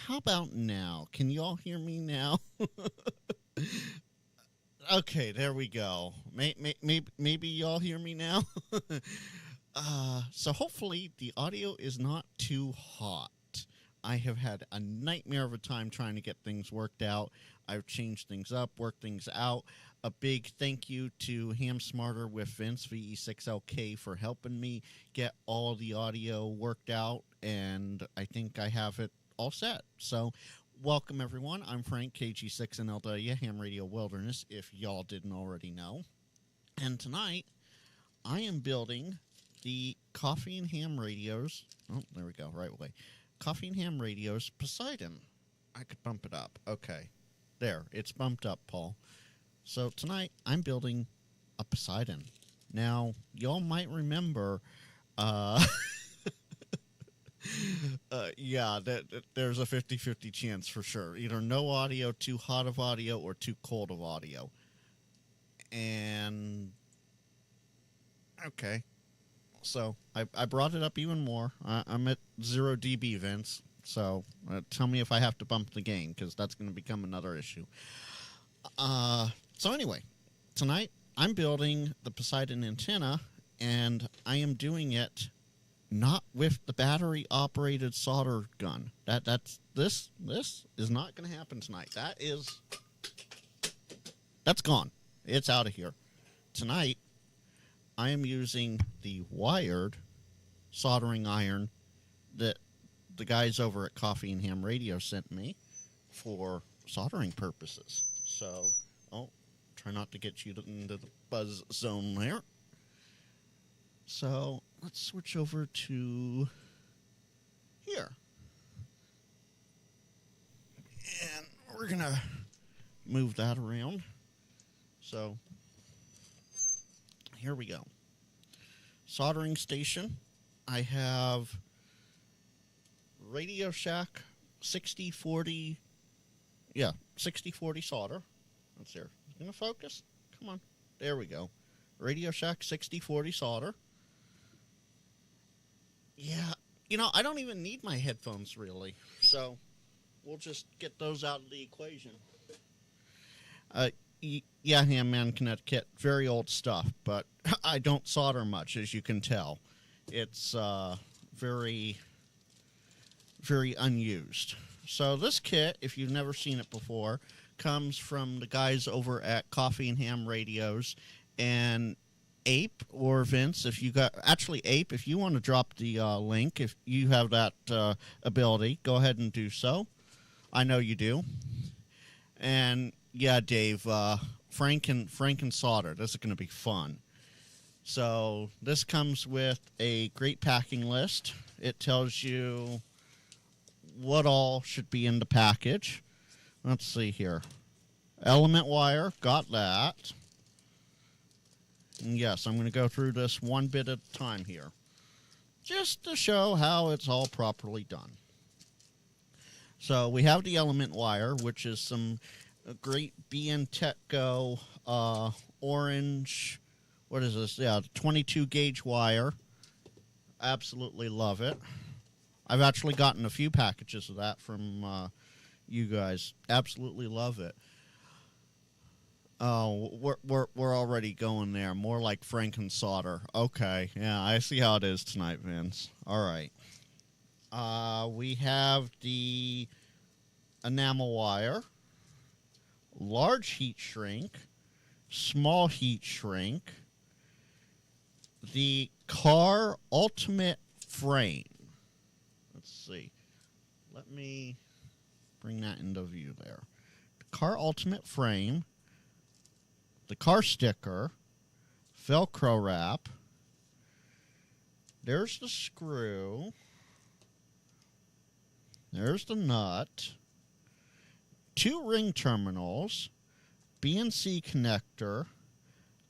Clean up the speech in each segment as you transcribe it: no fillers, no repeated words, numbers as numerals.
How about now? Can you all hear me now? Okay, there we go. Maybe y'all hear me now. So hopefully the audio is not too hot. I have had a nightmare of a time trying to get things worked out. I've changed things up, worked things out. A big thank you to Ham Smarter with Vince VE6LK for helping me get all the audio worked out, and I think I have it all set. So welcome, everyone. I'm Frank, KG6NLW, Ham Radio Wilderness, if y'all didn't already know. And tonight, I am building the Coffee and Ham Radios. Oh, there we go, right way. Coffee and Ham Radios Poseidon. I could bump it up. Okay. There, it's bumped up, Paul. So tonight, I'm building a Poseidon. Now, y'all might remember, yeah, there's a 50-50 chance for sure. Either no audio, too hot of audio, or too cold of audio. And, okay. So, I brought it up even more. I'm at 0 dB, Vince. So, tell me if I have to bump the gain, because that's going to become another issue. So anyway, tonight I'm building the Poseidon Antenna, and I am doing it not with the battery-operated solder gun. This is not going to happen tonight. That's gone. It's out of here. Tonight, I am using the wired soldering iron that the guys over at Coffee and Ham Radio sent me for soldering purposes. So, try not to get you into the buzz zone there. So, let's switch over to here. And we're going to move that around. So, here we go. Soldering station. I have Radio Shack 6040. Yeah, 6040 solder. Let's see. Is it going to focus? Come on. There we go. Radio Shack 6040 solder. Yeah, I don't even need my headphones really. So, we'll just get those out of the equation. Yeah, Ham Man, Connecticut, very old stuff, but I don't solder much, as you can tell. It's very, very unused. So this kit, if you've never seen it before, comes from the guys over at Coffee and Ham Radios. And Ape or Vince, Ape, if you want to drop the link, if you have that ability, go ahead and do so. I know you do. And yeah, Dave, Frank and solder. This is going to be fun. So this comes with a great packing list. It tells you what all should be in the package. Let's see here. Element wire, got that. And yes, I'm going to go through this one bit at a time here, just to show how it's all properly done. So we have the element wire, which is some great BN Techco orange, what is this? Yeah, 22 gauge wire. Absolutely love it. I've actually gotten a few packages of that from you guys. Absolutely love it. Oh, we're already going there. More like Franken solder. Okay, yeah, I see how it is tonight, Vince. All right. We have the enamel wire, large heat shrink, small heat shrink, the car ultimate frame. Let's see. Let me bring that into view there. The car ultimate frame, the car sticker, Velcro wrap. There's the screw. There's the nut. 2 ring terminals, BNC connector,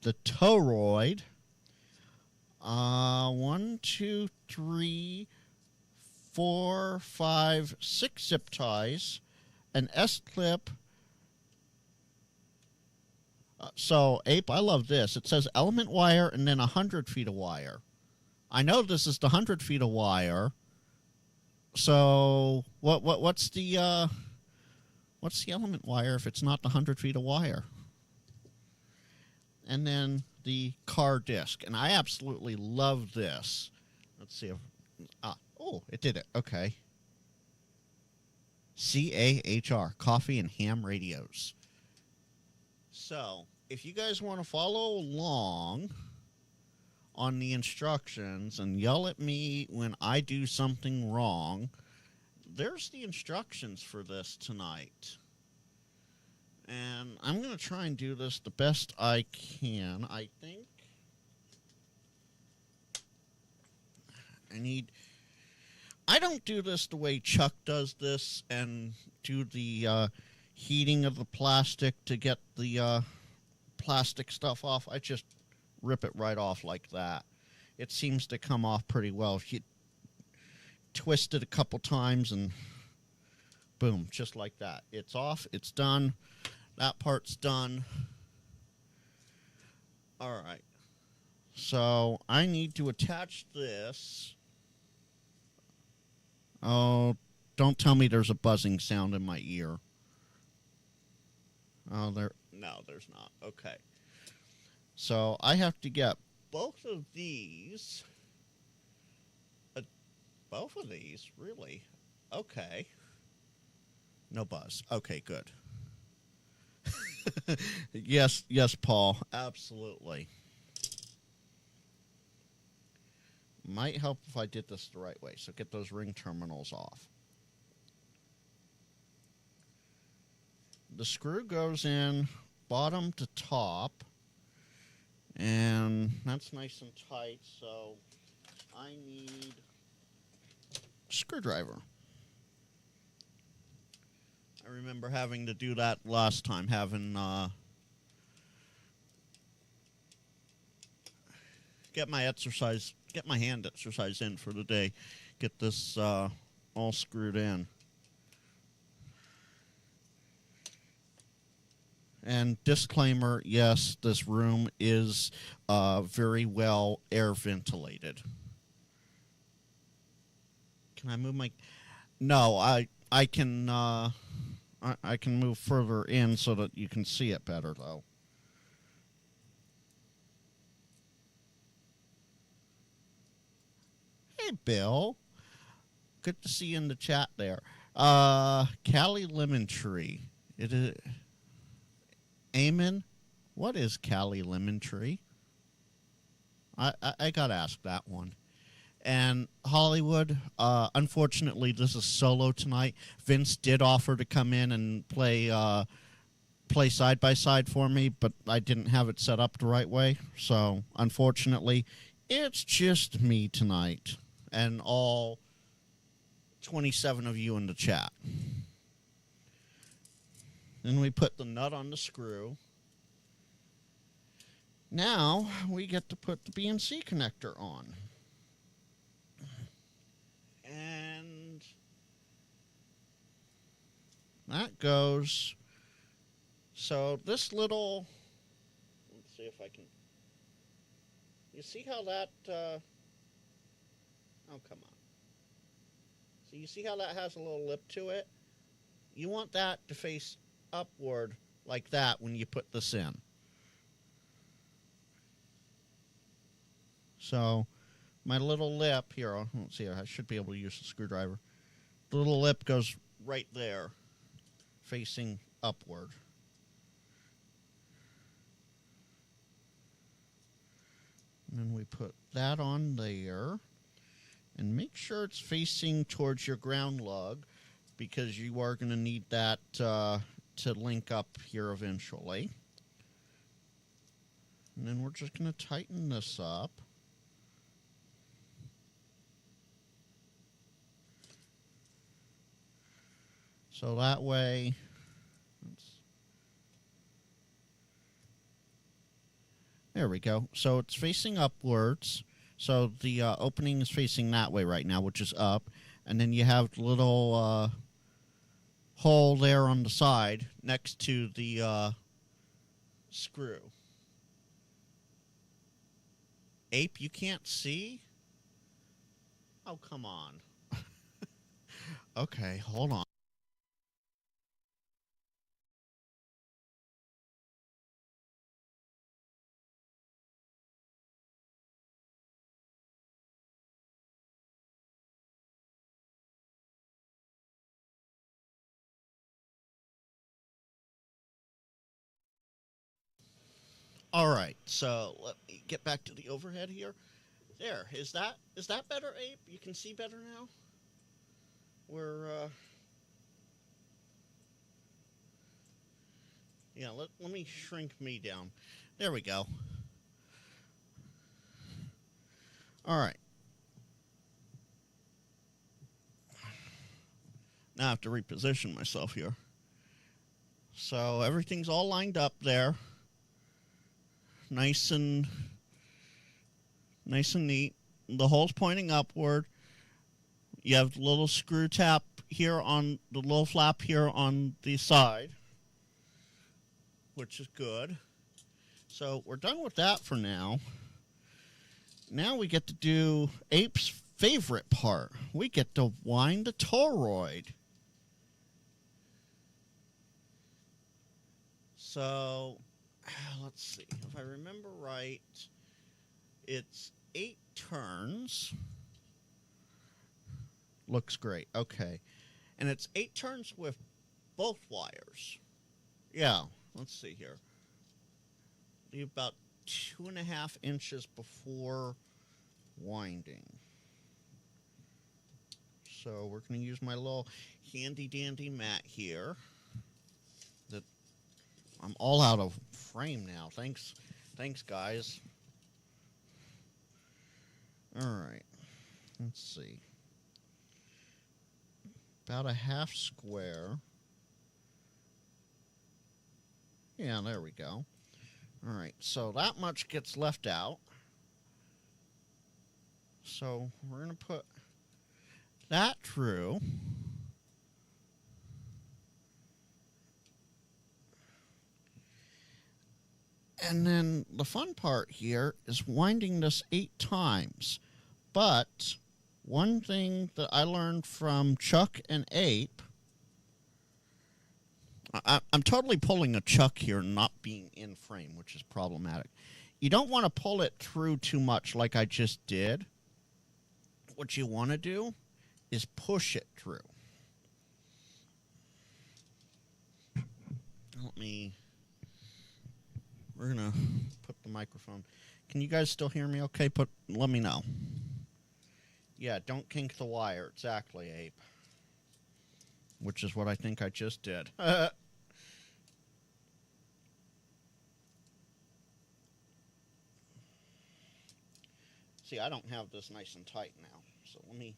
the toroid. 1, 2, 3, 4, 5, 6 zip ties, an S-clip. So, Ape, I love this. It says element wire and then 100 feet of wire. I know this is the 100 feet of wire So what's the element wire if it's not the 100 feet of wire? And then the car disc, and I absolutely love this. Let's see if it did it. Okay. CAHR, Coffee and Ham Radios. So, if you guys want to follow along on the instructions and yell at me when I do something wrong, there's the instructions for this tonight. And I'm going to try and do this the best I can. I think I don't do this the way Chuck does this and do the heating of the plastic to get the plastic stuff off. I just rip it right off like that. It seems to come off pretty well. If you twist it a couple times and boom, just like that. It's off. It's done. That part's done. All right. So I need to attach this. Oh, don't tell me there's a buzzing sound in my ear. Oh, no, there's not. Okay. So I have to get both of these. Both of these, really? Okay. No buzz. Okay, good. Yes, Paul. Absolutely. Might help if I did this the right way. So get those ring terminals off. The screw goes in bottom to top. And that's nice and tight. So I need a screwdriver. I remember having to do that last time, get my hand exercise in for the day, get this all screwed in. And disclaimer, yes, this room is very well air ventilated. Can I move my... No, I can I can move further in so that you can see it better, though. Hey, Bill. Good to see you in the chat there. Cali Lemon Tree. It is... Eamon, what is Cali Lemon Tree? I got to ask that one. And Hollywood, unfortunately, this is solo tonight. Vince did offer to come in and play side by side for me, but I didn't have it set up the right way. So, unfortunately, it's just me tonight and all 27 of you in the chat. Then we put the nut on the screw. Now we get to put the BNC connector on. And that goes. So this little, let's see if I can. You see how that, oh, come on. So you see how that has a little lip to it? You want that to face upward like that when you put this in. So my little lip here, let's see, I should be able to use the screwdriver. The little lip goes right there, facing upward. And then we put that on there. And make sure it's facing towards your ground lug, because you are going to need that to link up here eventually. And then we're just going to tighten this up. So that way, there we go. So it's facing upwards. So the opening is facing that way right now, which is up. And then you have the little hole there on the side next to the screw. Ape, you can't see? Oh, come on. Okay, hold on. All right, so let me get back to the overhead here. There, is that better, Abe? You can see better now. We're yeah. Let me shrink me down. There we go. All right. Now I have to reposition myself here. So everything's all lined up there, nice and neat. The hole's pointing upward. You have the little screw tap here on the little flap here on the side, which is good. So we're done with that for now. Now we get to do Ape's favorite part. We get to wind the toroid. So let's see. If I remember right, it's 8 turns. Looks great. Okay. And it's 8 turns with both wires. Yeah. Let's see here. Leave about 2.5 inches before winding. So we're going to use my little handy dandy mat here. That I'm all out of frame now. Thanks guys. All right. Let's see. About a half square. Yeah, there we go. All right, so that much gets left out. So we're going to put that through. And then the fun part here is winding this 8 times. But one thing that I learned from Chuck and Ape, I'm totally pulling a Chuck here, not being in frame, which is problematic. You don't want to pull it through too much like I just did. What you want to do is push it through. We're going to put the microphone. Can you guys still hear me okay? Let me know. Yeah, don't kink the wire. Exactly, Ape. Which is what I think I just did. See, I don't have this nice and tight now. So let me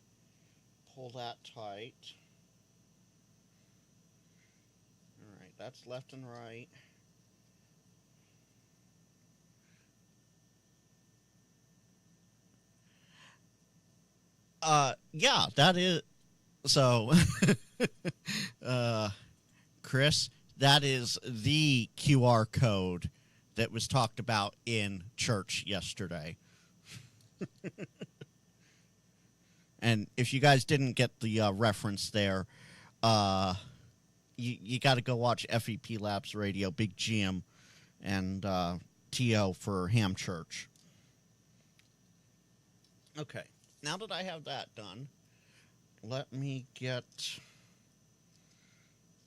pull that tight. All right, that's left and right. Yeah, that is. So, Chris, that is the QR code that was talked about in church yesterday. And if you guys didn't get the reference there, you got to go watch FEP Labs Radio, Big Jim, and TO for Ham Church. Okay, now that I have that done, let me get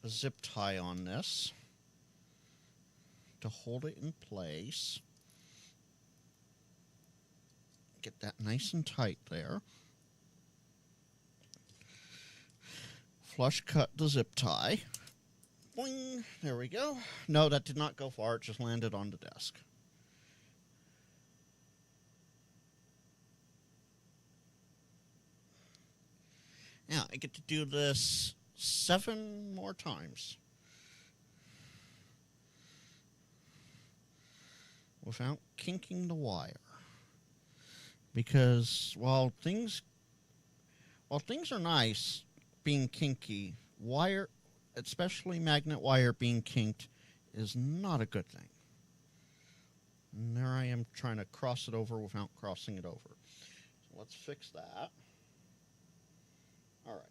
a zip tie on this to hold it in place. Get that nice and tight there. Flush cut the zip tie. Boing, there we go. No, that did not go far. It just landed on the desk. Now, I get to do this 7 more times without kinking the wire. Because while things are nice, being kinky, wire, especially magnet wire being kinked, is not a good thing. And there I am trying to cross it over without crossing it over. So let's fix that. All right.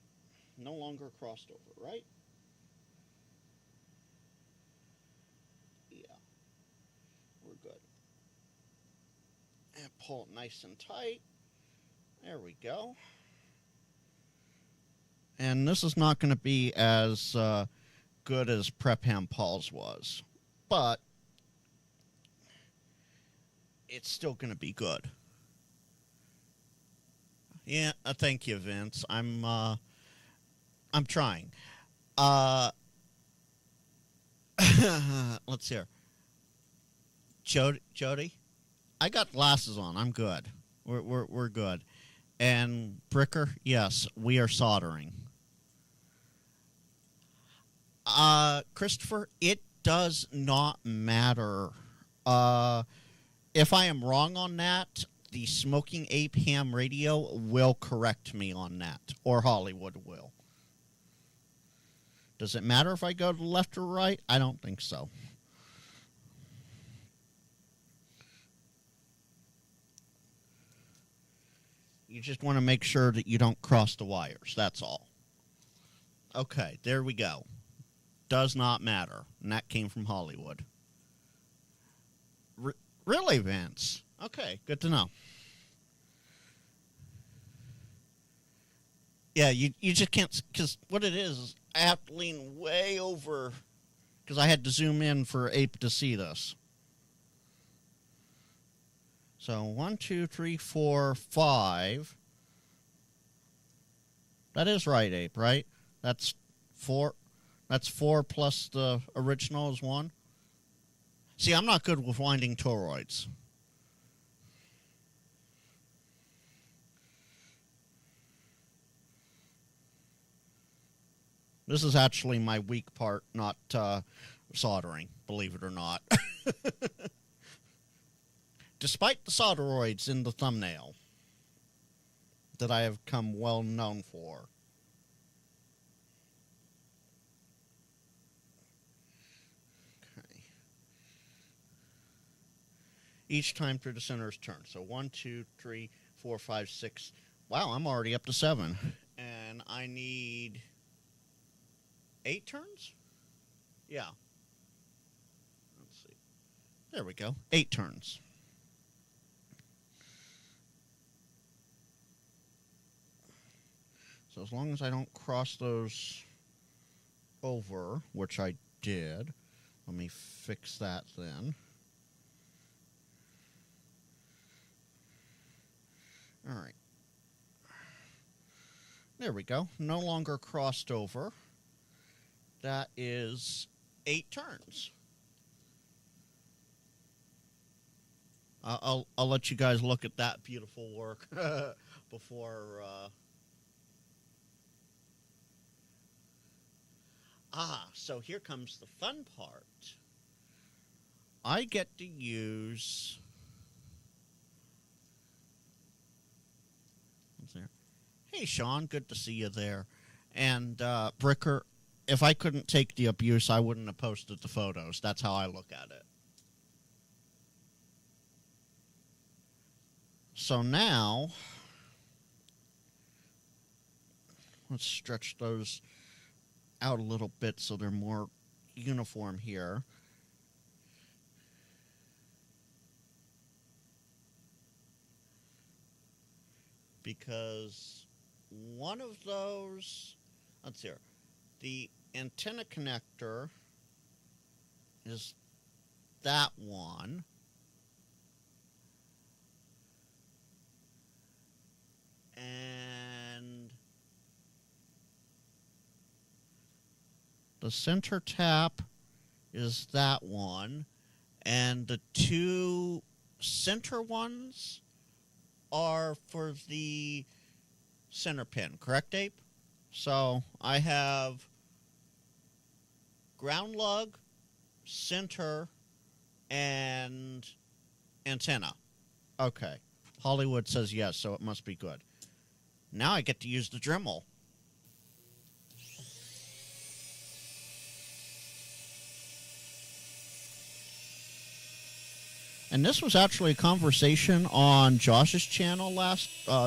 No longer crossed over, right? Yeah, we're good. And pull it nice and tight. There we go. And this is not going to be as good as Prep Ham Paul's was, but it's still going to be good. Yeah, thank you, Vince. I'm trying. Let's hear. Jody, I got glasses on. I'm good. We're good. And Bricker, yes, we are soldering. Christopher, it does not matter. If I am wrong on that, the Smoking Ape Ham Radio will correct me on that, or Hollywood will. Does it matter if I go to the left or right? I don't think so. You just want to make sure that you don't cross the wires. That's all. Okay, there we go. Does not matter. And that came from Hollywood. Really, Vince? Okay, good to know. Yeah, you just can't, because what it is I have to lean way over, because I had to zoom in for Ape to see this. So 1, 2, 3, 4, 5. That is right, Ape, right? That's 4. That's 4 plus the original is 1. See, I'm not good with winding toroids. This is actually my weak part, not soldering, believe it or not. Despite the solderoids in the thumbnail that I have come well known for. Okay. Each time through the center's turn. So 1, 2, 3, 4, 5, 6. Wow, I'm already up to 7. And I need 8 turns? Yeah. Let's see. There we go. 8 turns. So as long as I don't cross those over, which I did, let me fix that then. All right. There we go. No longer crossed over. That is 8 turns. I'll let you guys look at that beautiful work before. So here comes the fun part. I get to use. What's there? Hey, Sean, good to see you there. And Bricker, if I couldn't take the abuse, I wouldn't have posted the photos. That's how I look at it. So now, let's stretch those out a little bit so they're more uniform here. Because one of those, let's see here, the antenna connector is that one. And the center tap is that one. And the 2 center ones are for the center pin, correct, Ape? So I have ground lug, center, and antenna. Okay. Hollywood says yes, so it must be good. Now I get to use the Dremel. And this was actually a conversation on Josh's channel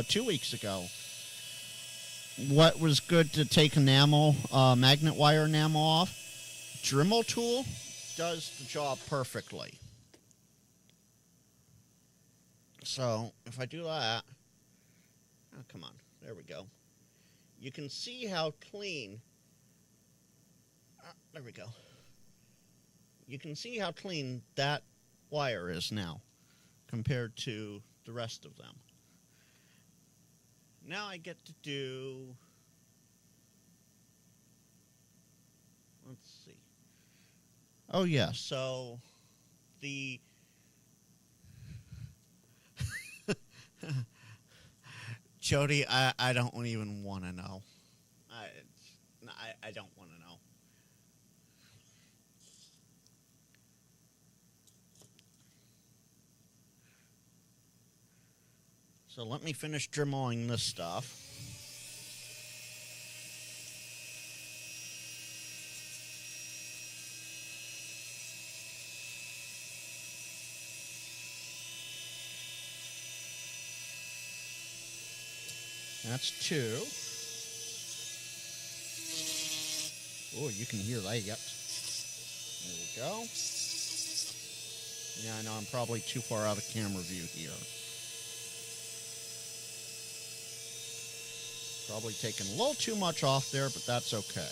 2 weeks ago. what was good to take enamel, magnet wire enamel off, Dremel tool does the job perfectly. So if I do that, oh, come on, there we go. You can see how clean, there we go. You can see how clean that wire is now compared to the rest of them. Now I get to do, let's see. Oh yeah, so the Jody, I don't even want to know. I don't want to know. So let me finish dremeling this stuff. That's 2. Oh, you can hear that. Yep. There we go. Yeah, I know I'm probably too far out of camera view here. Probably taking a little too much off there, but that's okay.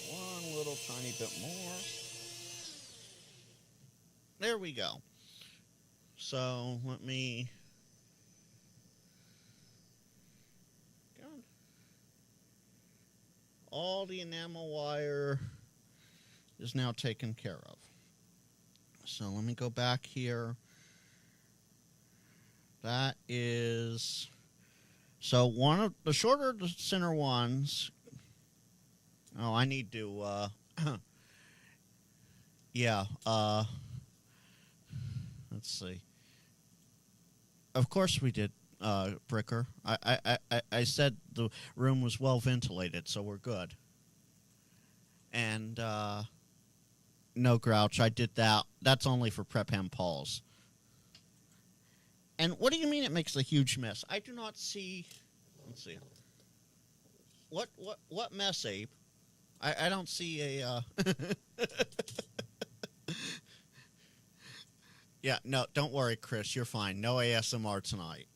One little tiny bit more. There we go. So let me... All the enamel wire is now taken care of. So let me go back here. That is... So one of the shorter the center ones... Oh, I need to... yeah, let's see. Of course we did, Bricker. I said the room was well ventilated, so we're good. And, no, Grouch, I did that. That's only for Prep Ham Pauls. And what do you mean it makes a huge mess? I do not see... Let's see. What mess, Abe? I don't see a... Yeah, no, don't worry, Chris. You're fine. No ASMR tonight.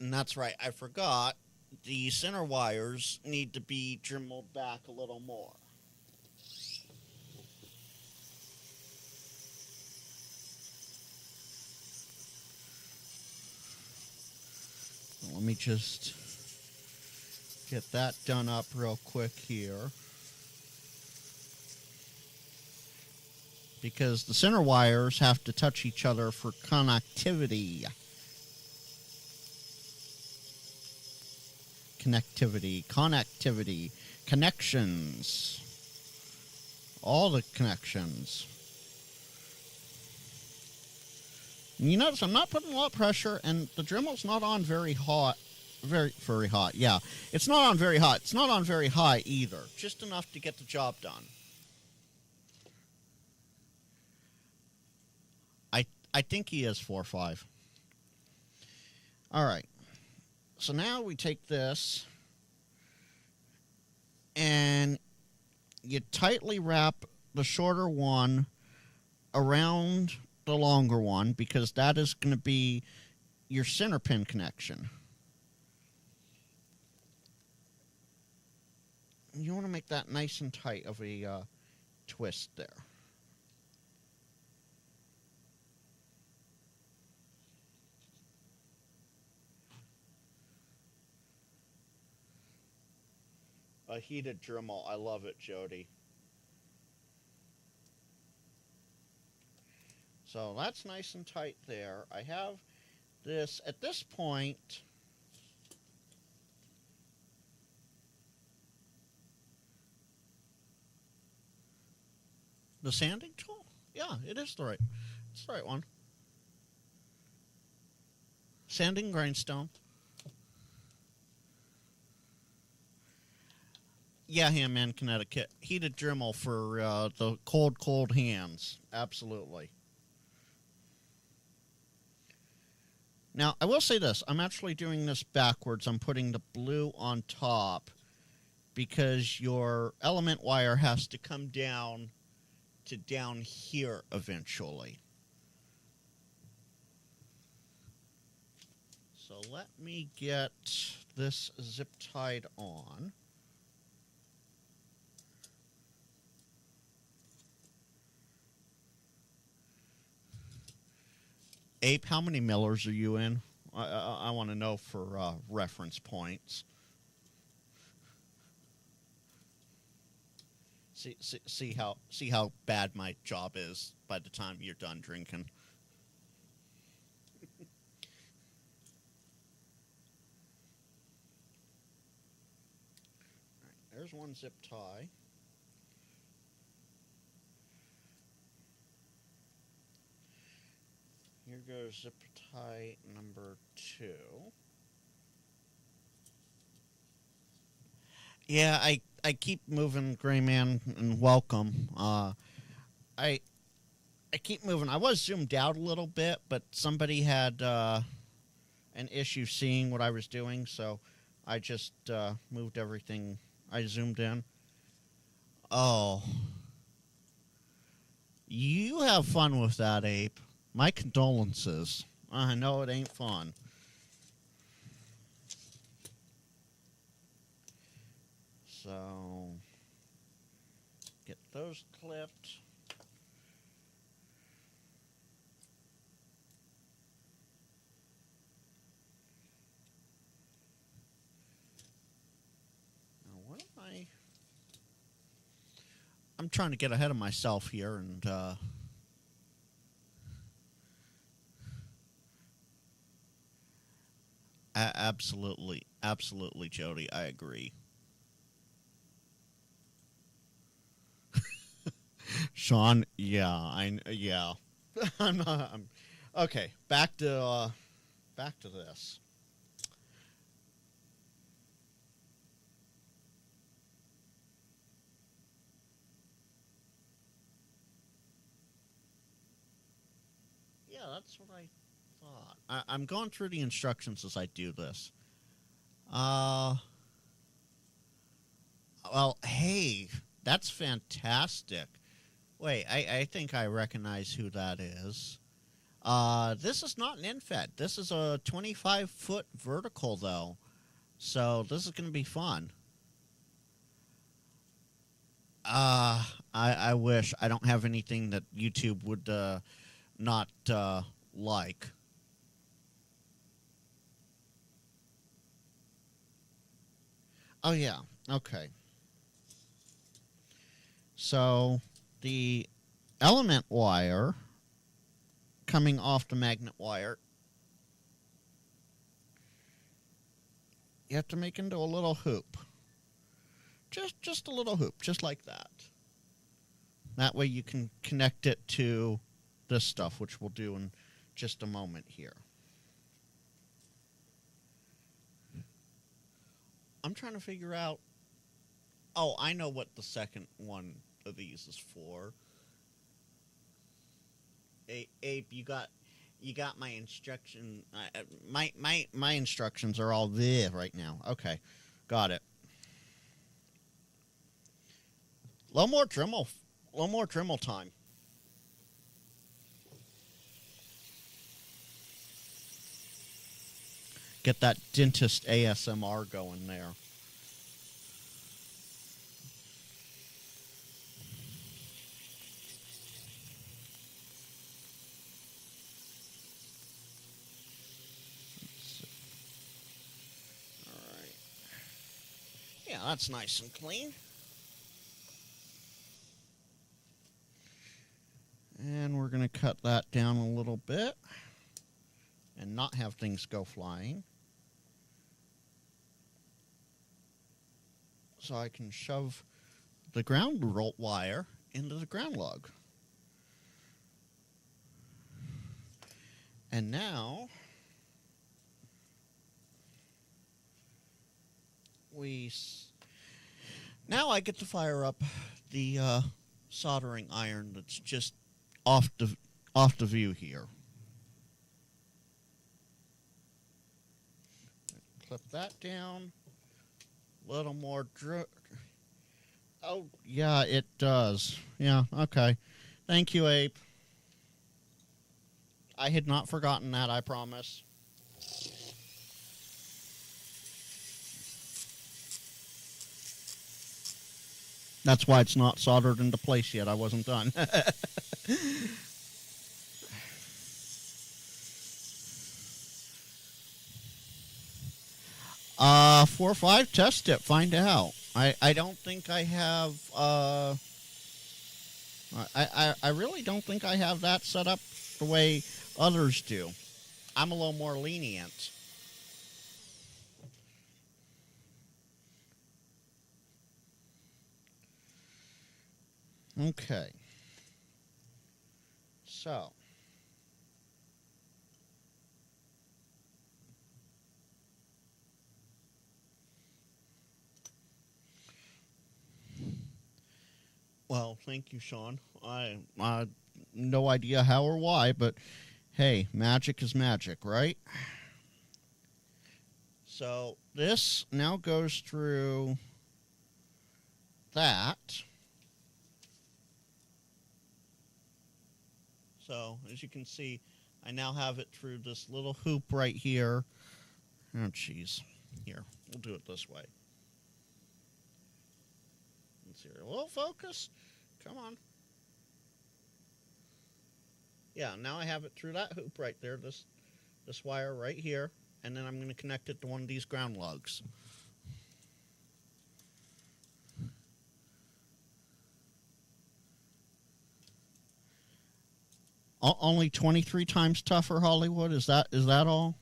And that's right. I forgot. The center wires need to be dremeled back a little more. Let me just get that done up real quick here. Because the center wires have to touch each other for connectivity. Connectivity, connections. All the connections. And you notice I'm not putting a lot of pressure, and the Dremel's not on very hot. Very hot, yeah. It's not on very hot. It's not on very high either. Just enough to get the job done. I think he is 4.5. All right. So now we take this and you tightly wrap the shorter one around the longer one because that is going to be your center pin connection. You want to make that nice and tight of a twist there. A heated Dremel. I love it, Jody. So that's nice and tight there. I have this, at this point, the sanding tool? Yeah, it is the right, it's the right one. Sanding grindstone. Yeah, Handman, Connecticut. Heated Dremel for the cold hands. Absolutely. Now, I will say this. I'm actually doing this backwards. I'm putting the blue on top because your element wire has to come down to down here eventually. So let me get this zip tied on. Ape, how many millers are you in? I want to know for reference points. See how bad my job is by the time you're done drinking. All right, there's one zip tie. Here goes zip tie number 2. Yeah, I keep moving, Gray Man, and welcome. I keep moving. I was zoomed out a little bit, but somebody had an issue seeing what I was doing, so I just moved everything. I zoomed in. Oh. You have fun with that, Ape. My condolences. I know it ain't fun. So, get those clipped. Now, what am I? I'm trying to get ahead of myself here and absolutely, Jody. I agree. Sean, yeah. I'm not. Okay. Back to this. Yeah, that's what I thought. I'm going through the instructions as I do this. Well, hey, that's fantastic. Wait, I think I recognize who that is. This is not an infed. This is a 25-foot vertical, though. So this is going to be fun. I wish. I don't have anything that YouTube would not like. Oh, yeah. Okay. So the element wire coming off the magnet wire, you have to make into a little hoop. Just a little hoop, just like that. That way you can connect it to this stuff, which we'll do in just a moment here. I'm trying to figure out... Oh, I know what the second one of these is for. Abe, you got my instruction. My instructions are all there right now. Okay, got it. A little more Dremel time. Get that dentist ASMR going there. All right. Yeah, that's nice and clean. And we're going to cut that down a little bit and not have things go flying. So I can shove the ground wire into the ground lug. And now Now I get to fire up the soldering iron that's just off the view here. Clip that down. A little more Oh, yeah, it does. Yeah, okay. Thank you, Ape. I had not forgotten that, I promise. That's why it's not soldered into place yet. I wasn't done. 4 or 5, test it, find out. I don't think I have, I really don't think I have that set up the way others do. I'm a little more lenient. Okay. So. Well, thank you, Sean. I no idea how or why, but hey, magic is magic, right? So this now goes through that. So as you can see, I now have it through this little hoop right here. Oh, jeez. Here, we'll do it this way. Let's see here. A little focus. Come on. Yeah, now I have it through that hoop right there, this wire right here, and then I'm going to connect it to one of these ground lugs. Only 23 times tougher, Hollywood? Is that all?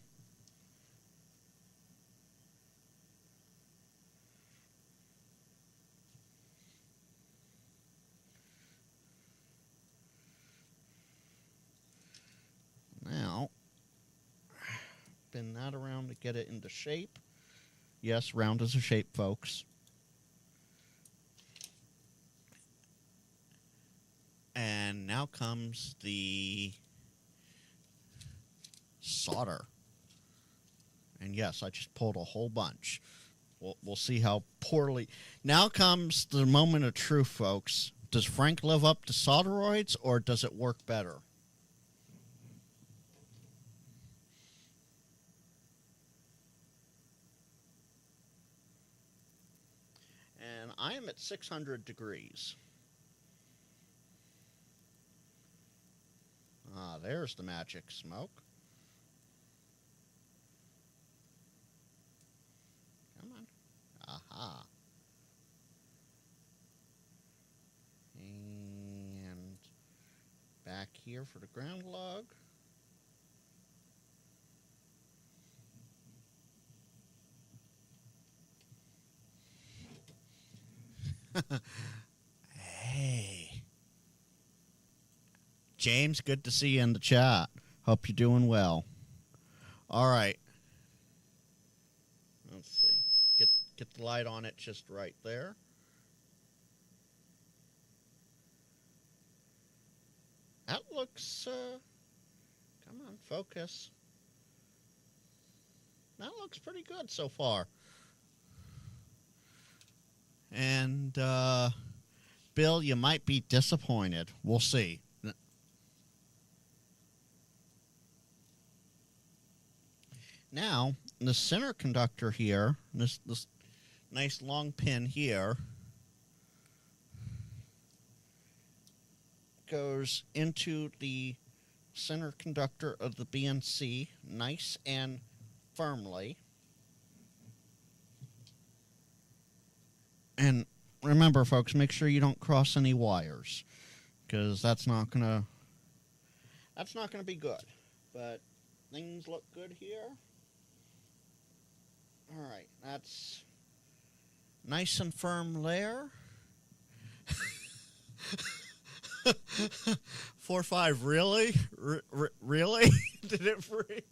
Now, spin that around to get it into shape. Yes, round is a shape, folks. And now comes the solder. And yes, I just pulled a whole bunch. We'll see how poorly. Now comes the moment of truth, folks. Does Frank live up to solderoids, or does it work better? And I am at 600 degrees. Ah, there's the magic smoke. Come on. Aha. And back here for the ground log. Hey. James, good to see you in the chat. Hope you're doing well. All right. Let's see. Get the light on it just right there. That looks, come on, focus. That looks pretty good so far. And, Bill, you might be disappointed. We'll see. Now, the center conductor here, this nice long pin here, goes into the center conductor of the BNC nice and firmly. And remember, folks, make sure you don't cross any wires, because that's not gonna be good. But things look good here. All right, that's nice and firm there. 4-5, really? Really? Did it freeze?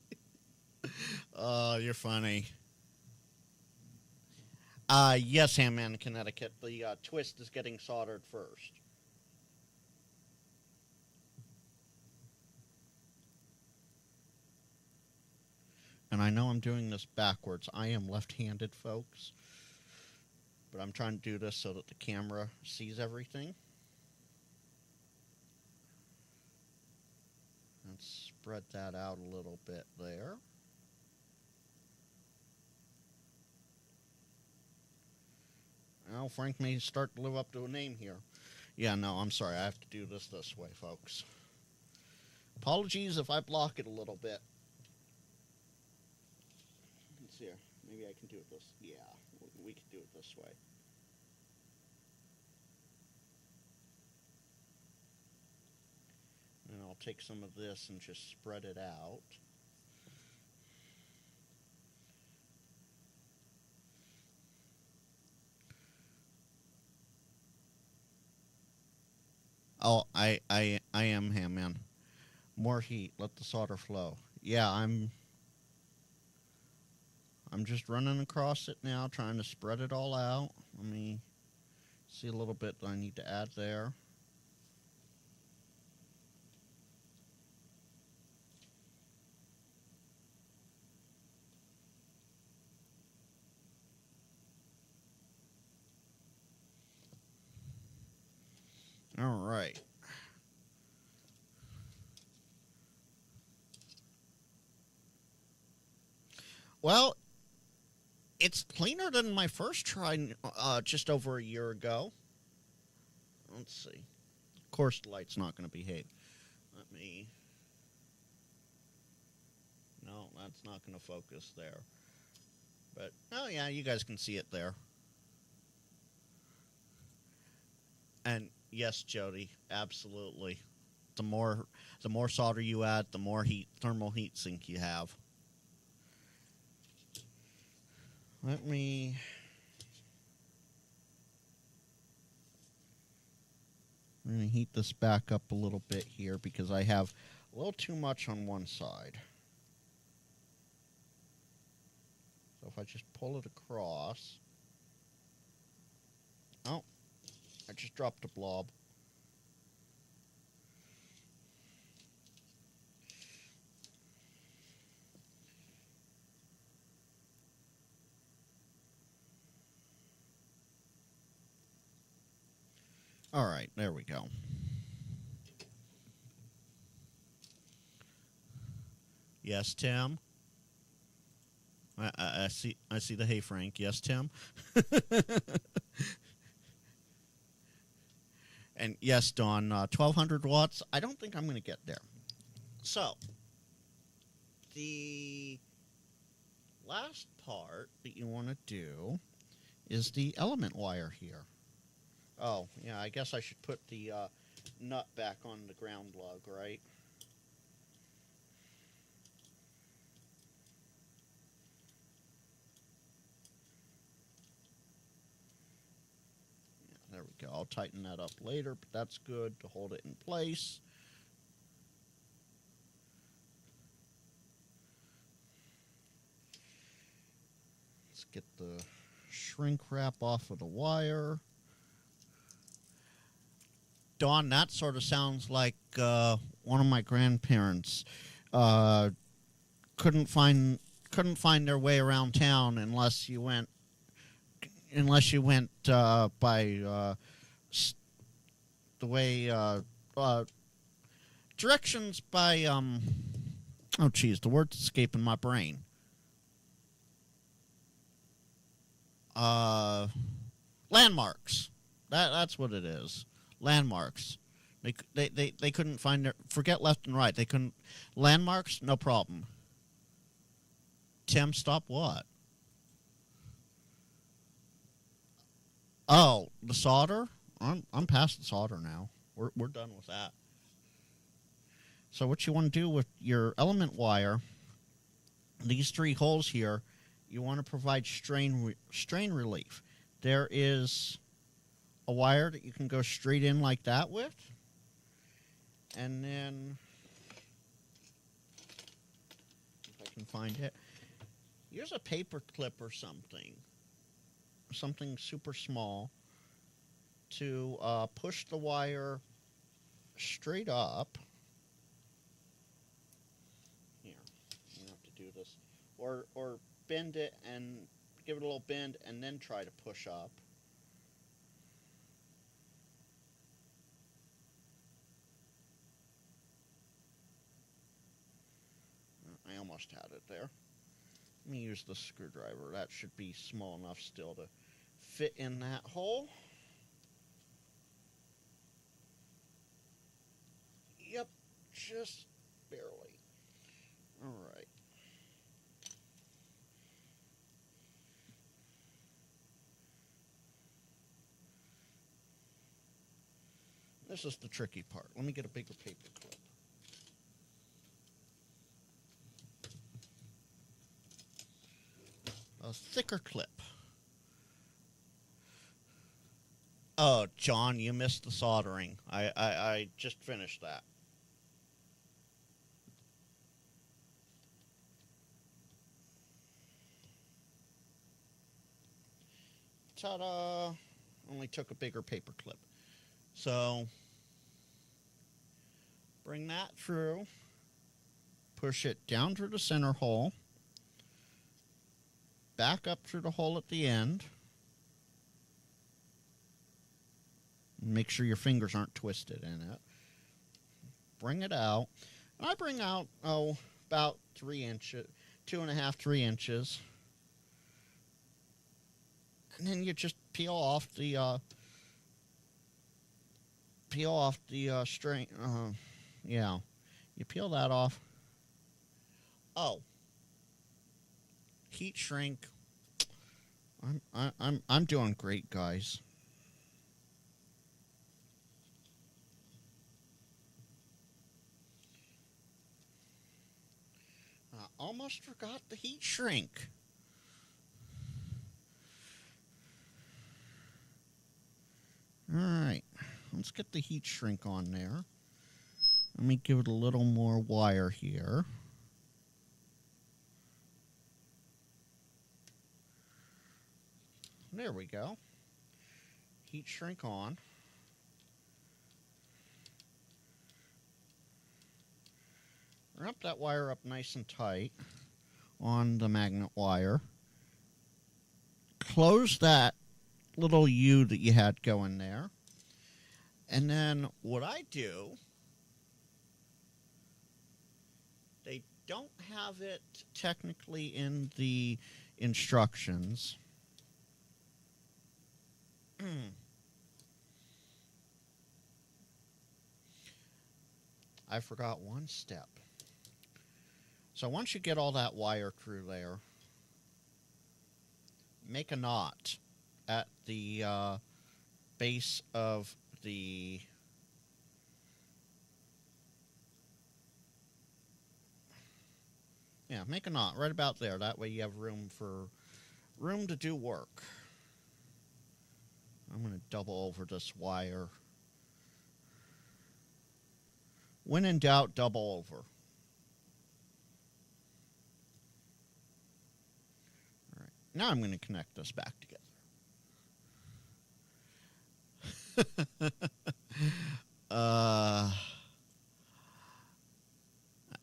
Oh, you're funny. Yes, Hamman, Connecticut. The twist is getting soldered first. And I know I'm doing this backwards. I am left-handed, folks. But I'm trying to do this so that the camera sees everything. Let's spread that out a little bit there. Well, Frank may start to live up to a name here. Yeah, no, I'm sorry. I have to do this way, folks. Apologies if I block it a little bit. Let's see here. Maybe I can do it this. Yeah, we can do it this way. And I'll take some of this and just spread it out. Oh, I am Hamman. More heat. Let the solder flow. Yeah, I'm just running across it now, trying to spread it all out. Let me see a little bit that I need to add there. All right. Well, it's cleaner than my first try just over a year ago. Let's see. Of course, the light's not going to behave. Let me... No, that's not going to focus there. But, oh yeah, you guys can see it there. And yes, Jody, absolutely. The more solder you add, the more thermal heat sink you have. I'm going to heat this back up a little bit here because I have a little too much on one side. So if I just pull it across... Oh, I just dropped a blob. All right, there we go. Yes, Tim. I see the hey Frank. Yes, Tim. And yes, Dawn. 1200 watts. I don't think I'm going to get there. So the last part that you want to do is the element wire here. Oh, yeah, I guess I should put the nut back on the ground lug, right? Yeah, there we go. I'll tighten that up later, but that's good to hold it in place. Let's get the shrink wrap off of the wire. Dawn, that sort of sounds like one of my grandparents couldn't find their way around town unless you went by the way directions by oh geez, the word's escaping my brain. Landmarks. That's what it is. Landmarks. They couldn't find their... Forget left and right. They couldn't... Landmarks? No problem. Tim, stop what? Oh, the solder? I'm past the solder now. We're done with that. So what you want to do with your element wire, these three holes here, you want to provide strain relief. There is a wire that you can go straight in like that with. And then, if I can find it, here's a paper clip or something. something super small to push the wire straight up. Here, you have to do this. Or bend it and give it a little bend and then try to push up. I almost had it there. Let me use the screwdriver. That should be small enough still to fit in that hole. Yep, just barely. All right. This is the tricky part. Let me get a bigger paper clip. A thicker clip. Oh, John, you missed the soldering. I just finished that. Ta-da! Only took a bigger paper clip. So, bring that through. Push it down through the center hole. Back up through the hole at the end. Make sure your fingers aren't twisted in it. Bring it out. I bring out, about 3 inches, 2.5, 3 inches. And then you just peel off the string. Yeah, you peel that off. Oh, heat shrink. I'm doing great, guys. Almost forgot the heat shrink. All right, let's get the heat shrink on there. Let me give it a little more wire here. There we go. Heat shrink on. Wrap that wire up nice and tight on the magnet wire. Close that little U that you had going there. And then what I do, they don't have it technically in the instructions. I forgot one step. So once you get all that wire through there, make a knot at the base of the make a knot right about there. That way you have room to do work. I'm going to double over this wire. When in doubt, double over. All right. Now I'm going to connect this back together.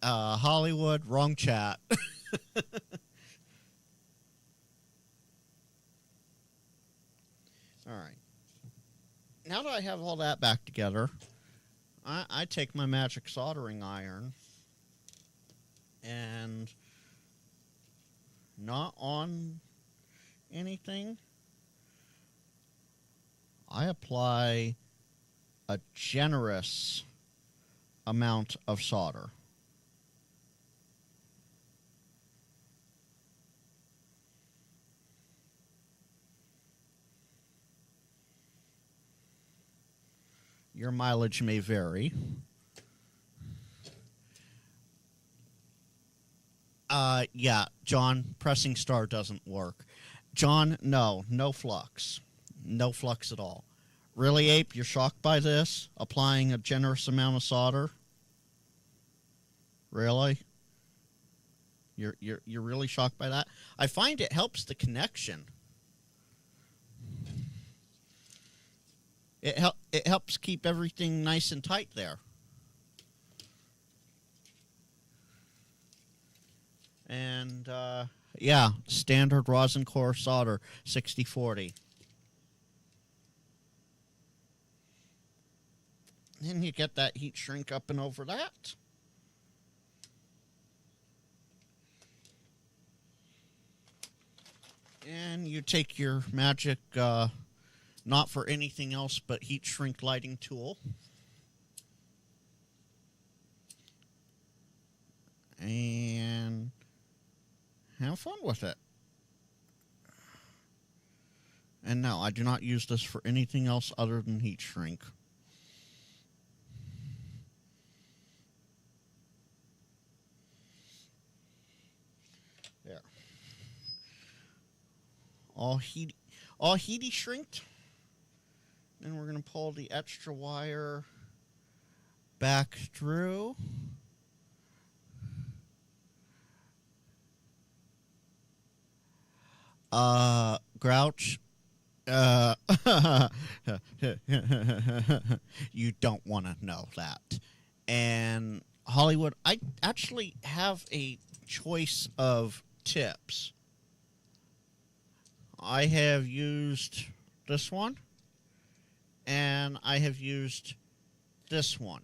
Hollywood, wrong chat. All right. Now that I have all that back together, I take my magic soldering iron and not on anything. I apply a generous amount of solder. Your mileage may vary. Yeah, John, pressing star doesn't work. John, no flux. No flux at all. Really, Ape, you're shocked by this? Applying a generous amount of solder? Really? You're really shocked by that? I find it helps the connection. it helps keep everything nice and tight there. And yeah, standard rosin core solder, 6040. Then you get that heat shrink up and over that. And you take your magic, not for anything else but heat shrink lighting tool. And have fun with it. And no, I do not use this for anything else other than heat shrink. There. All heaty shrinked. Then we're going to pull the extra wire back through. Grouch. You don't want to know that. And Hollywood, I actually have a choice of tips. I have used this one, and I have used this one.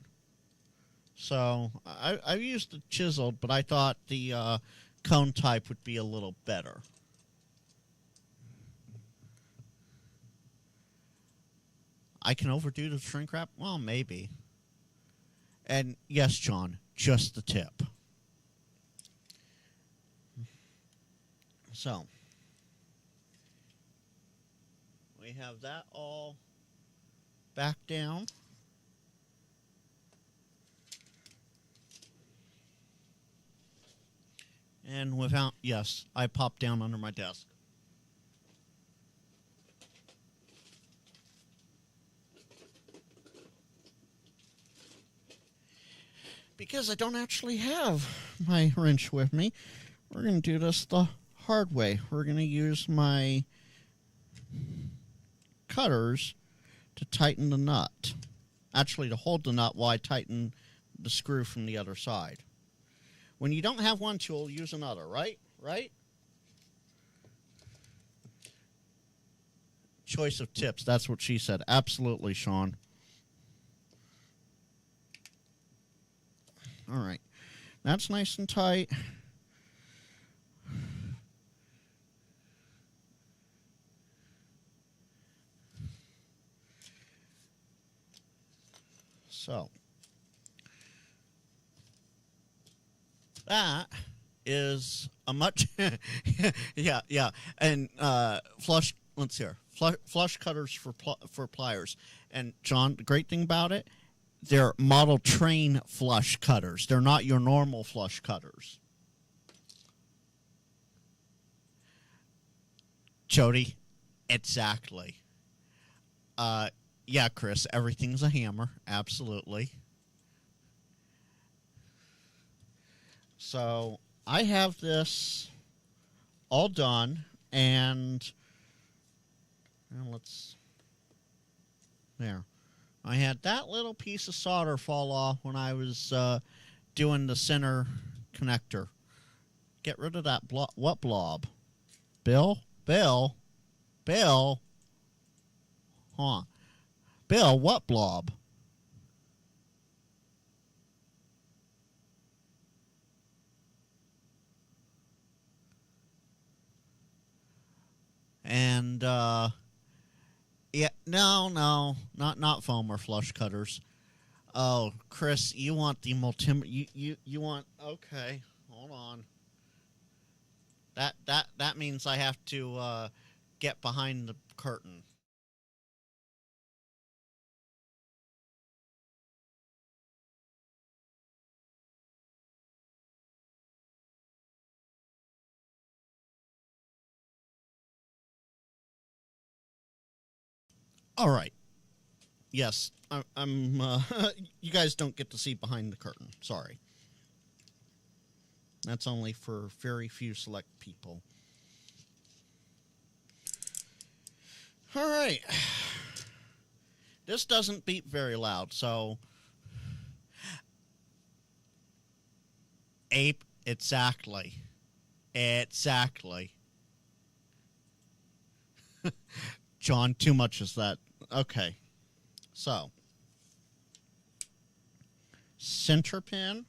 So I've used the chiseled, but I thought the cone type would be a little better. I can overdo the shrink wrap? Well, maybe. And yes, John, just the tip. So, we have that all back down. And without, yes, I popped down under my desk. Because I don't actually have my wrench with me, we're going to do this the hard way. We're going to use my cutters to tighten the nut. Actually, to hold the nut while I tighten the screw from the other side. When you don't have one tool, use another, right? Right? Choice of tips, that's what she said. Absolutely, Sean. All right. That's nice and tight. So, that is a much, yeah. And flush, let's hear, flush cutters for pliers. And John, the great thing about it, they're model train flush cutters. They're not your normal flush cutters. Jody, exactly. Yeah, Chris, everything's a hammer. Absolutely. So I have this all done, and let's, there. I had that little piece of solder fall off when I was doing the center connector. Get rid of that what blob? Bill? Huh. Bill, what blob? And yeah, no, not foam or flush cutters. Oh, Chris, you want the you want, okay, hold on. That means I have to get behind the curtain. All right. Yes, I'm you guys don't get to see behind the curtain. Sorry. That's only for very few select people. All right. This doesn't beep very loud, so... Ape, exactly. Exactly. John, too much is that. Okay. So. Center pin.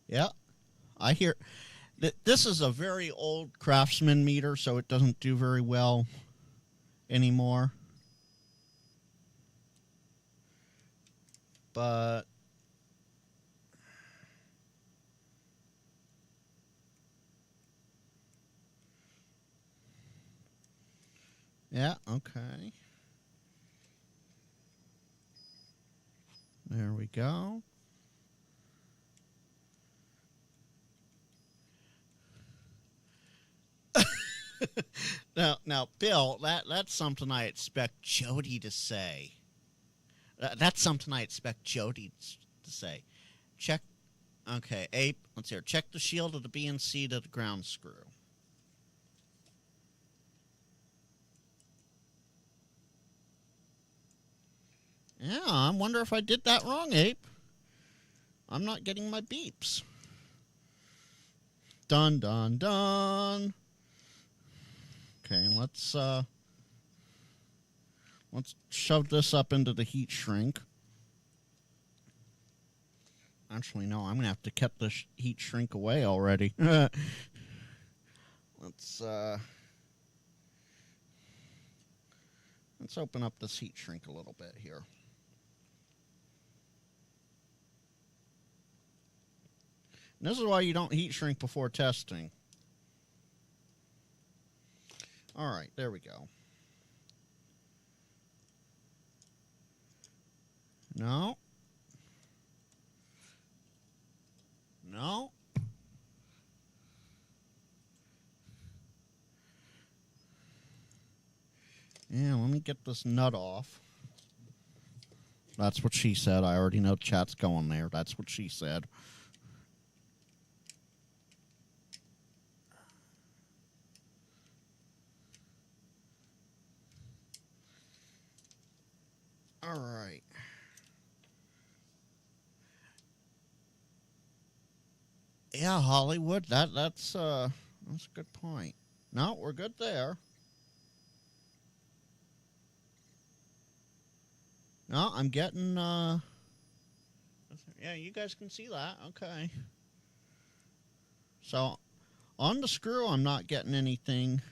Yeah. I hear... This is a very old Craftsman meter, so it doesn't do very well anymore. But... yeah, okay. There we go. Now, Bill, that's something I expect Jody to say. That's something I expect Jody to say. Check. Okay, Ape, let's hear. Check the shield of the BNC to the ground screw. Yeah, I wonder if I did that wrong, Ape. I'm not getting my beeps. Dun, dun, dun. Okay, let's shove this up into the heat shrink. Actually, no, I'm going to have to cut the heat shrink away already. Let's open up this heat shrink a little bit here. And this is why you don't heat shrink before testing. All right, there we go. No. No. Yeah, let me get this nut off. That's what she said. I already know chat's going there. That's what she said. All right. Yeah, Hollywood. That's a good point. No, we're good there. No, I'm getting yeah, you guys can see that. Okay. So on the screw I'm not getting anything,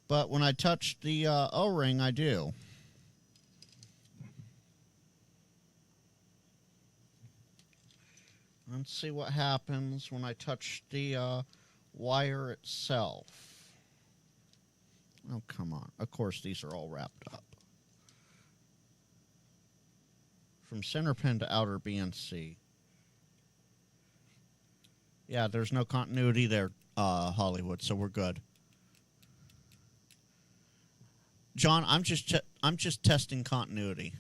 but when I touch the O-ring I do. Let's see what happens when I touch the wire itself. Oh, come on. Of course, these are all wrapped up. From center pin to outer BNC. Yeah, there's no continuity there, Hollywood, so we're good. John, I'm just testing continuity.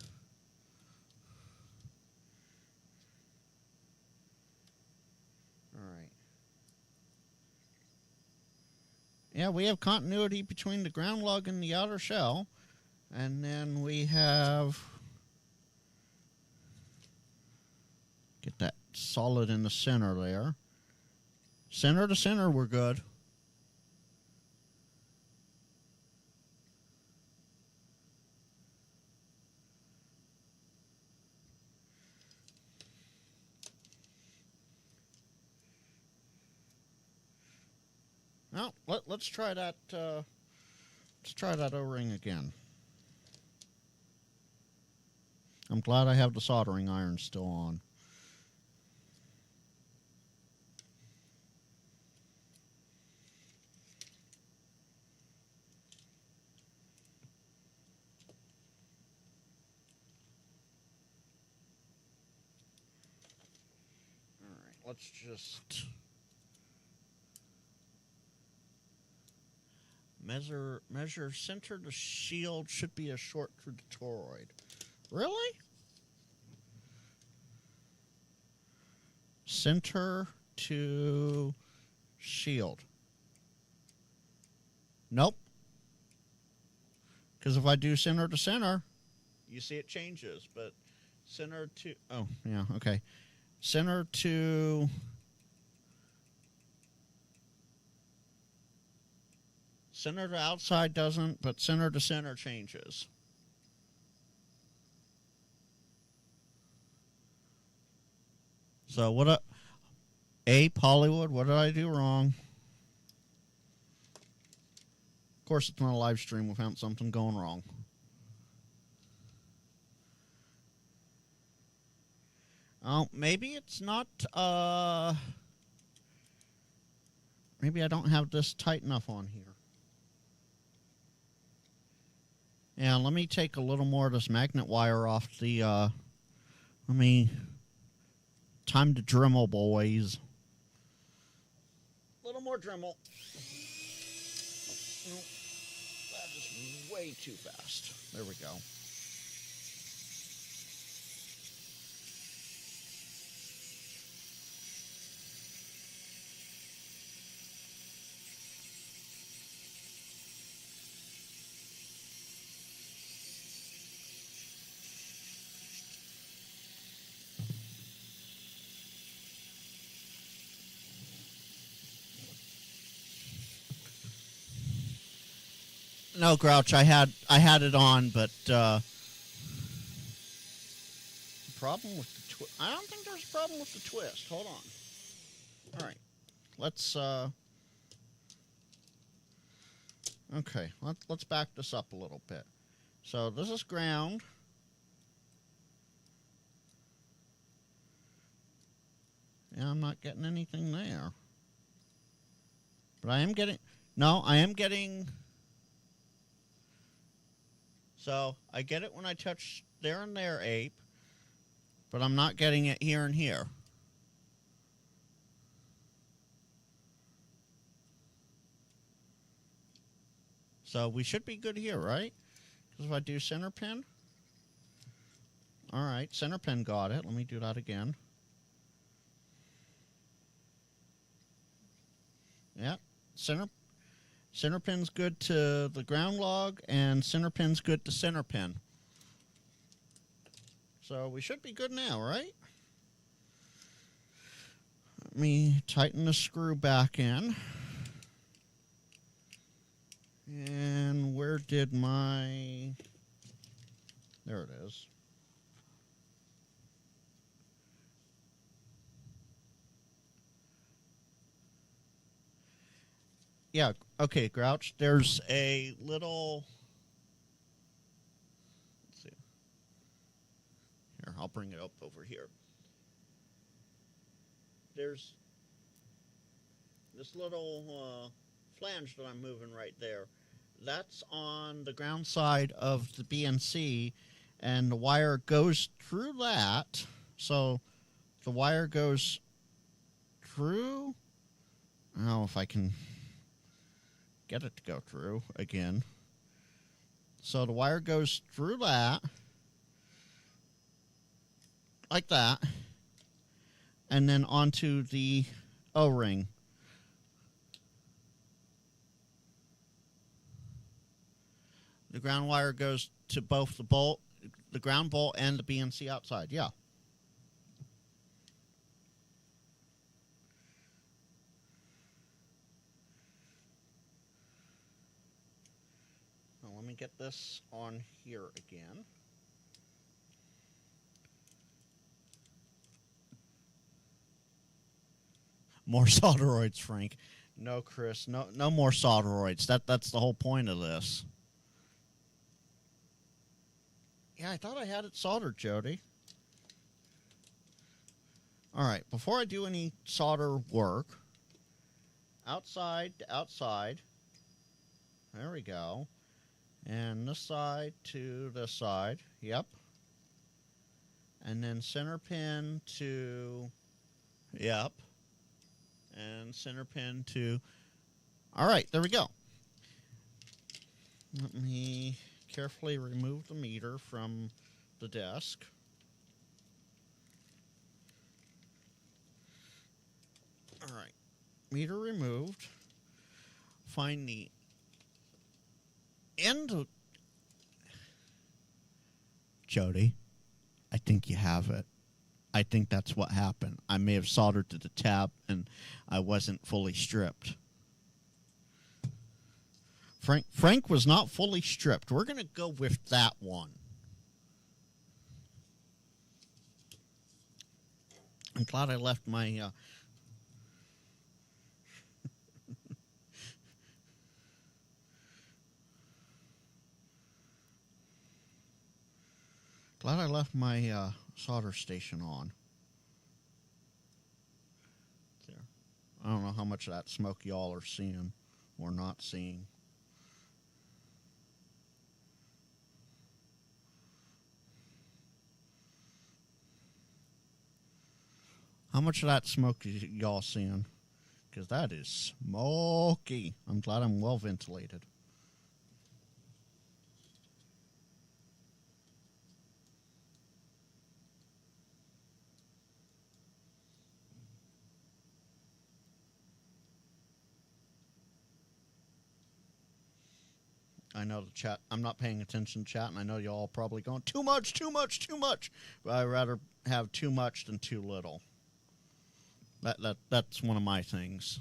Yeah, we have continuity between the ground lug and the outer shell. And then we have... get that solid in the center there. Center to center, we're good. Now, let's try that. Let's try that O-ring again. I'm glad I have the soldering iron still on. All right, let's just measure center to shield should be a short through the toroid. Really? Center to shield. Nope. Because if I do center to center, you see it changes. But center to, oh, yeah, okay. Center to outside doesn't, but center to center changes. So what Hollywood, what did I do wrong? Of course, it's not a live stream without something going wrong. Oh, maybe it's not, maybe I don't have this tight enough on here. Yeah, let me take a little more of this magnet wire off the, time to Dremel, boys. A little more Dremel. Oh, that is way too fast. There we go. No, Grouch, I had it on, but problem with the twist. I don't think there's a problem with the twist. Hold on. All right, let's okay. Let's back this up a little bit. So this is ground. Yeah, I'm not getting anything there, but I am getting. No, I am getting. So I get it when I touch there and there, Ape, but I'm not getting it here and here. So we should be good here, right? Because if I do center pin. All right, center pin got it. Let me do that again. Yeah, center pin's good to the ground log, and center pin's good to center pin. So we should be good now, right? Let me tighten the screw back in. And where did my... There it is. Yeah, okay, Grouch, there's a little... Let's see. Here, I'll bring it up over here. There's this little flange that I'm moving right there. That's on the ground side of the BNC, and the wire goes through that. So the wire goes through... I don't know if I can... get it to go through again. So the wire goes through that, like that, and then onto the O-ring. The ground wire goes to both the bolt, the ground bolt, and the BNC outside. Yeah. Let me get this on here again. More solderoids, Frank. No, Chris. No more solderoids. That's the whole point of this. Yeah, I thought I had it soldered, Jody. All right, before I do any solder work, outside to outside. There we go. And this side to this side. Yep. And then center pin to... Yep. And center pin to... All right, there we go. Let me carefully remove the meter from the desk. All right. Meter removed. Find the end Jody, I think you have it. I think that's what happened. I may have soldered to the tab, and I wasn't fully stripped. Frank was not fully stripped. We're going to go with that one. I'm glad I left my... glad I left my solder station on. There. I don't know how much of that smoke y'all are seeing or not seeing. How much of that smoke is y'all seeing? Because that is smoky. I'm glad I'm well ventilated. I know the chat. I'm not paying attention to chat, and I know y'all probably going, too much, too much, too much. But I'd rather have too much than too little. That's one of my things.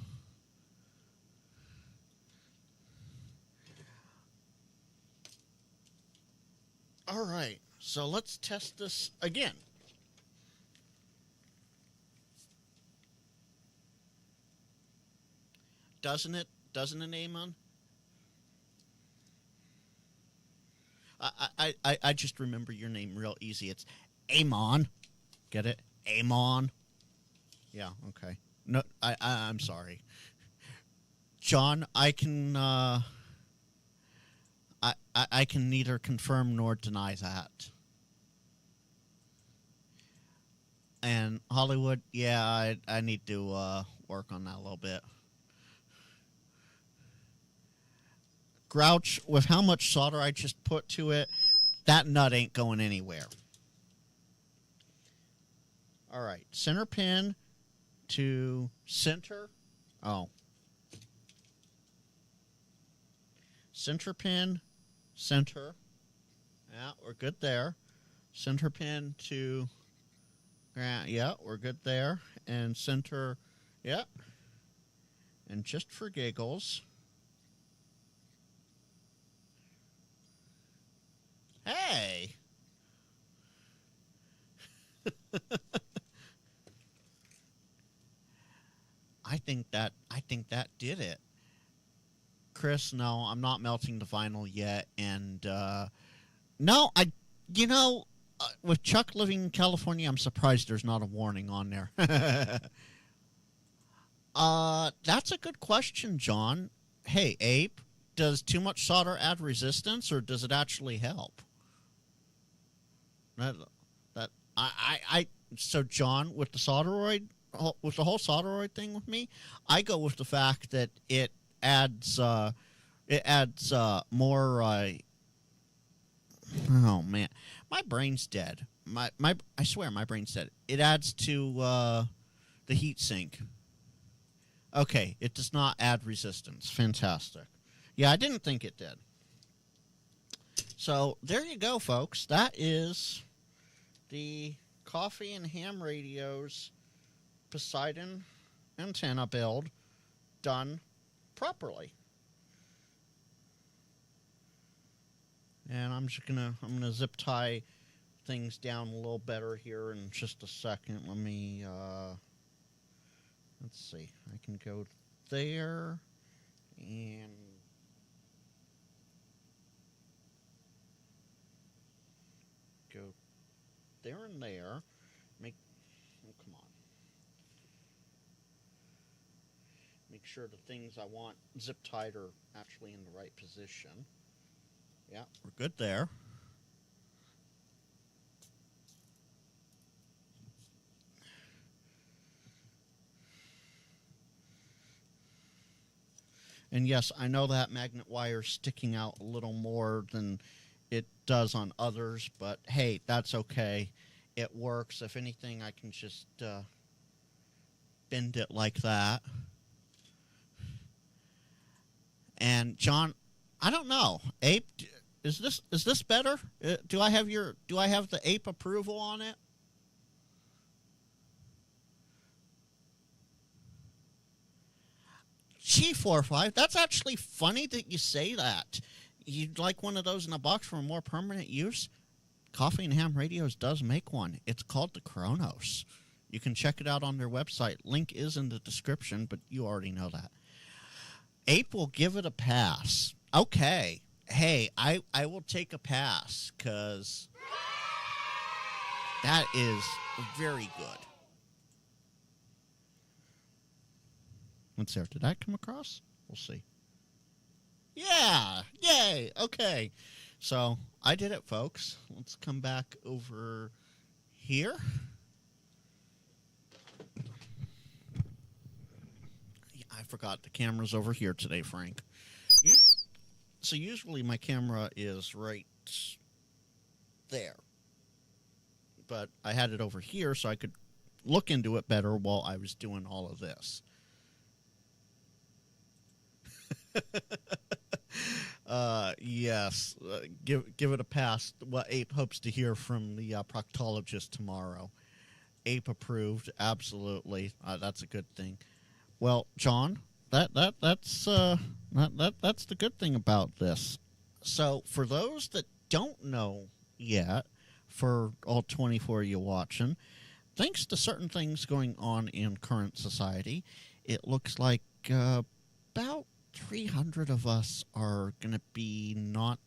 All right, so let's test this again. Doesn't it, Amon? I just remember your name real easy. It's Amon. Get it? Amon. Yeah, okay. No, I'm sorry. John, I can I can neither confirm nor deny that. And Hollywood, yeah, I need to work on that a little bit. Grouch, with how much solder I just put to it, that nut ain't going anywhere. All right, center pin to center. Oh. Center pin, center. Yeah, we're good there. Center pin to, yeah, we're good there. And center, yeah. And just for giggles. Hey. I think that did it. Chris, no, I'm not melting the vinyl yet, and no, with Chuck living in California, I'm surprised there's not a warning on there. That's a good question, John. Hey, Ape, does too much solder add resistance, or does it actually help? So John, with the solderoid, with the whole solderoid thing with me, I go with the fact that it adds more. Oh man, my brain's dead. I swear my brain's dead. It adds to the heat sink. Okay, it does not add resistance. Fantastic. Yeah, I didn't think it did. So there you go, folks. That is the Coffee and Ham Radio's Poseidon antenna build done properly. And I'm gonna zip tie things down a little better here in just a second. Let me let's see. I can go there and go there and there. Come on. Make sure the things I want zip tied are actually in the right position. Yeah, we're good there. And yes, I know that magnet wire is sticking out a little more than it does on others, but hey, that's okay. It works. If anything, I can just bend it like that. And John, I don't know. Ape, Is this better? Do I have the ape approval on it? G45. That's actually funny that you say that. You'd like one of those in a box for more permanent use? Coffee and Ham Radios does make one. It's called the Kronos. You can check it out on their website. Link is in the description, but you already know that. Ape will give it a pass. Okay. Hey, I will take a pass because that is very good. Let's see. Did that come across? We'll see. Yeah. Yay. Okay. So I did it, folks. Let's come back over here. I forgot the camera's over here today, Frank. So usually my camera is right there. But I had it over here so I could look into it better while I was doing all of this. Yes. Give it a pass. What Ape hopes to hear from the proctologist tomorrow. Ape approved, absolutely. That's a good thing. Well, John, that's the good thing about this. So, for those that don't know yet, for all 24 of you watching, thanks to certain things going on in current society, it looks like about 300 of us are going to be not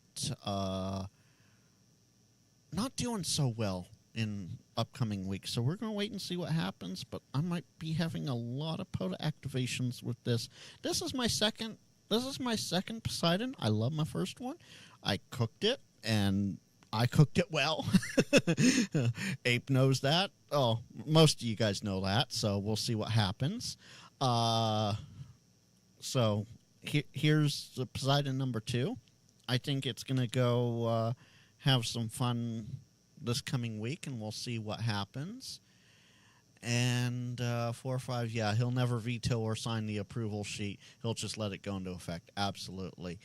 doing so well in upcoming weeks. So we're going to wait and see what happens, but I might be having a lot of POTA activations with this. This is my second Poseidon. I love my first one. I cooked it, and I cooked it well. Ape knows that. Oh, most of you guys know that, so we'll see what happens. So here's the Poseidon number 2. I think it's going to go have some fun this coming week, and we'll see what happens. And 4 or 5, yeah, he'll never veto or sign the approval sheet. He'll just let it go into effect. Absolutely.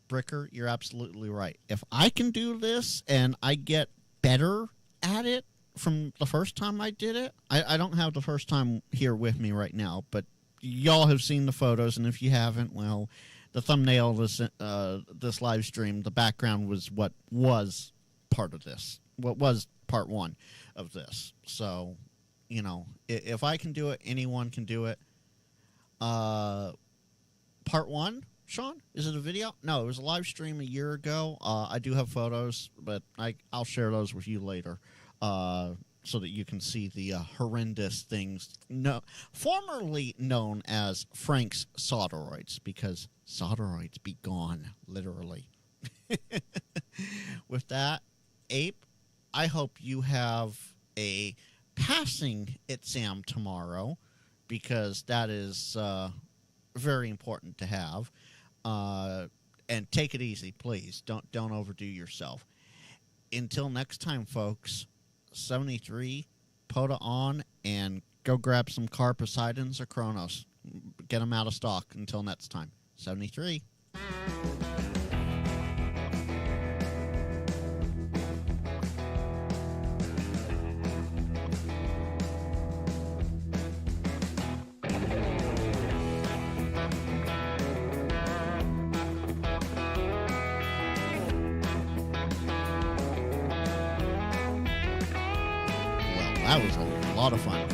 Bricker, you're absolutely right. If I can do this and I get better at it from the first time I did it, I don't have the first time here with me right now, but y'all have seen the photos, and if you haven't, well, the thumbnail of this live stream, the background was what was part of this, what was part 1 of this. So, if I can do it, anyone can do it. Part 1, Sean, is it a video? No, it was a live stream a year ago. I do have photos, but I'll share those with you later, so that you can see the horrendous things formerly known as Frank's solderoids, because solderoids be gone, literally. With that, Ape, I hope you have a passing exam tomorrow, because that is very important to have. And take it easy, please. Don't overdo yourself. Until next time, folks, 73, POTA on, and go grab some car Poseidons or Kronos. Get them out of stock until next time. 73. That was a lot of fun.